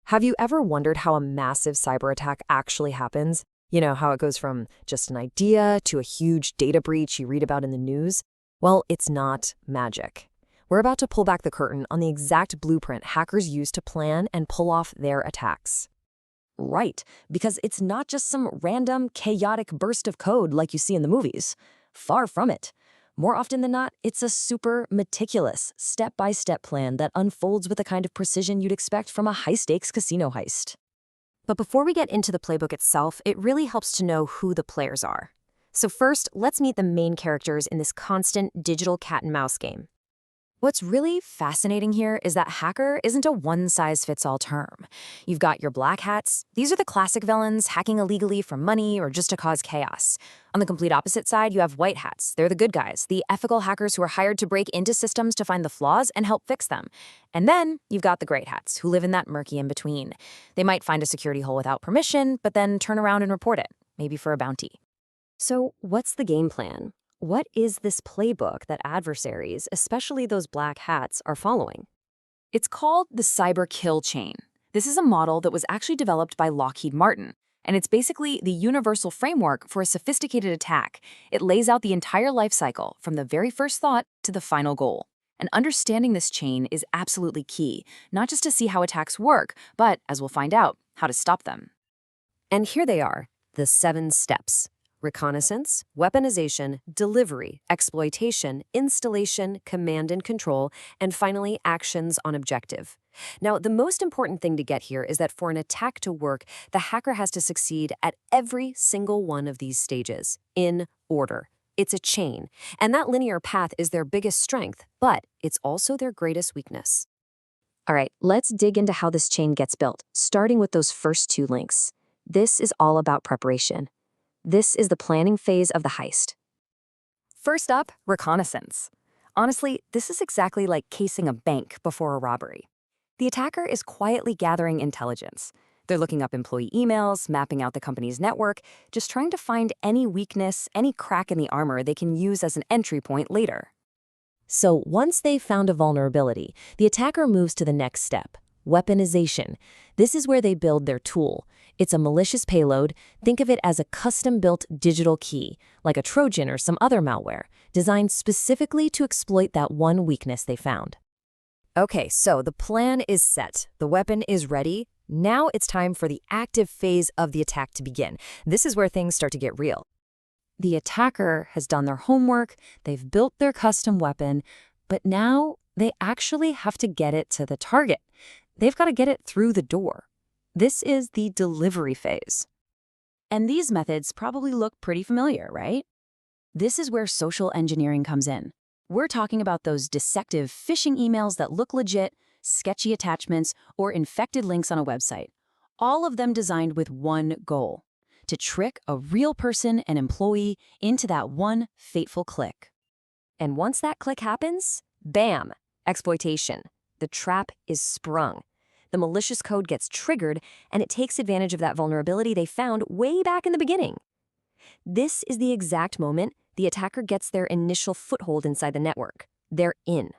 Have you ever wondered how a massive cyber attack actually happens? You know, how it goes from just an idea to a huge data breach you read about in the news? Well, it's not magic. We're about to pull back the curtain on the exact blueprint hackers use to plan and pull off their attacks. Right, because it's not just some random, chaotic burst of code like you see in the movies. Far from it. More often than not, it's a super meticulous, step-by-step plan that unfolds with the kind of precision you'd expect from a high-stakes casino heist. But before we get into the playbook itself, it really helps to know who the players are. So first, let's meet the main characters in this constant digital cat-and-mouse game. What's really fascinating here is that hacker isn't a one-size-fits-all term. You've got your black hats. These are the classic villains, hacking illegally for money or just to cause chaos. On the complete opposite side, you have white hats. They're the good guys, the ethical hackers who are hired to break into systems to find the flaws and help fix them. And then you've got the great hats, who live in that murky in-between. They might find a security hole without permission, but then turn around and report it, maybe for a bounty. So what's the game plan? What is this playbook that adversaries, especially those black hats, are following? It's called the cyber kill chain. This is a model that was actually developed by Lockheed Martin, and it's basically the universal framework for a sophisticated attack. It lays out the entire life cycle, from the very first thought to the final goal. And understanding this chain is absolutely key, not just to see how attacks work, but, as we'll find out, how to stop them. And here they are, the 7 steps. Reconnaissance, weaponization, delivery, exploitation, installation, command and control, and finally, actions on objective. Now, the most important thing to get here is that for an attack to work, the hacker has to succeed at every single one of these stages, in order. It's a chain, and that linear path is their biggest strength, but it's also their greatest weakness. All right, let's dig into how this chain gets built, starting with those first 2 links. This is all about preparation. This is the planning phase of the heist. First up, reconnaissance. Honestly, this is exactly like casing a bank before a robbery. The attacker is quietly gathering intelligence. They're looking up employee emails, mapping out the company's network, just trying to find any weakness, any crack in the armor they can use as an entry point later. So once they've found a vulnerability, the attacker moves to the next step, weaponization. This is where they build their tool. It's a malicious payload. Think of it as a custom-built digital key, like a Trojan or some other malware, designed specifically to exploit that one weakness they found. Okay, so the plan is set. The weapon is ready. Now it's time for the active phase of the attack to begin. This is where things start to get real. The attacker has done their homework, they've built their custom weapon, but now they actually have to get it to the target. They've got to get it through the door. This is the delivery phase. And these methods probably look pretty familiar, right? This is where social engineering comes in. We're talking about those deceptive phishing emails that look legit, sketchy attachments, or infected links on a website. All of them designed with one goal: to trick a real person, an employee, into that one fateful click. And once that click happens, bam, exploitation. The trap is sprung. The malicious code gets triggered, and it takes advantage of that vulnerability they found way back in the beginning. This is the exact moment the attacker gets their initial foothold inside the network. They're in.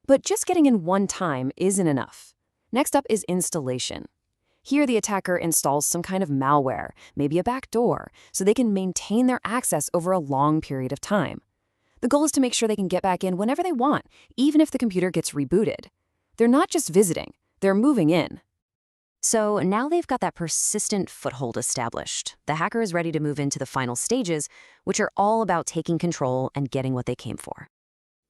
But just getting in one time isn't enough. Next up is installation. Here, the attacker installs some kind of malware, maybe a backdoor, so they can maintain their access over a long period of time. The goal is to make sure they can get back in whenever they want, even if the computer gets rebooted. They're not just visiting, they're moving in. So now they've got that persistent foothold established. The hacker is ready to move into the final stages, which are all about taking control and getting what they came for.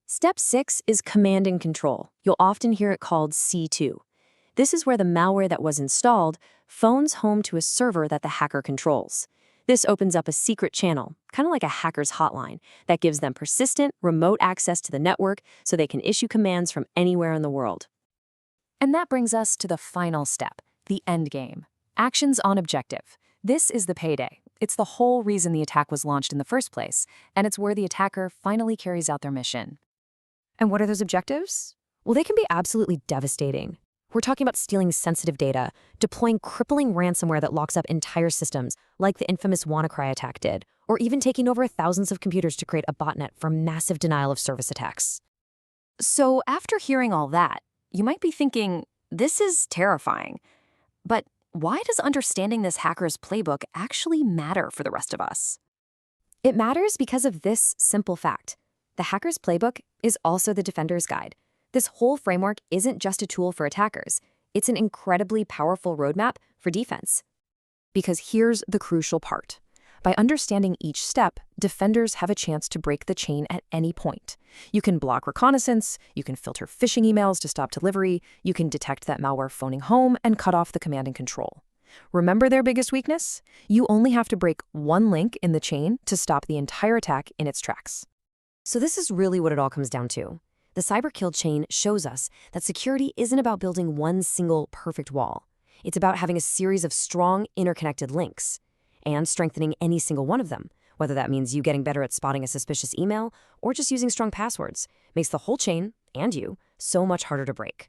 Step 6 is command and control. You'll often hear it called C2. This is where the malware that was installed phones home to a server that the hacker controls. This opens up a secret channel, kind of like a hacker's hotline, that gives them persistent, remote access to the network so they can issue commands from anywhere in the world. And that brings us to the final step, the end game. Actions on objective. This is the payday. It's the whole reason the attack was launched in the first place, and it's where the attacker finally carries out their mission. And what are those objectives? Well, they can be absolutely devastating. We're talking about stealing sensitive data, deploying crippling ransomware that locks up entire systems, like the infamous WannaCry attack did, or even taking over thousands of computers to create a botnet for massive denial of service attacks. So after hearing all that, you might be thinking, this is terrifying. But why does understanding this hacker's playbook actually matter for the rest of us? It matters because of this simple fact. The hacker's playbook is also the defender's guide. This whole framework isn't just a tool for attackers. It's an incredibly powerful roadmap for defense. Because here's the crucial part. By understanding each step, defenders have a chance to break the chain at any point. You can block reconnaissance, you can filter phishing emails to stop delivery, you can detect that malware phoning home and cut off the command and control. Remember their biggest weakness? You only have to break one link in the chain to stop the entire attack in its tracks. So this is really what it all comes down to. The cyber kill chain shows us that security isn't about building one single perfect wall. It's about having a series of strong, interconnected links and strengthening any single one of them, whether that means you getting better at spotting a suspicious email or just using strong passwords, makes the whole chain, and you, so much harder to break.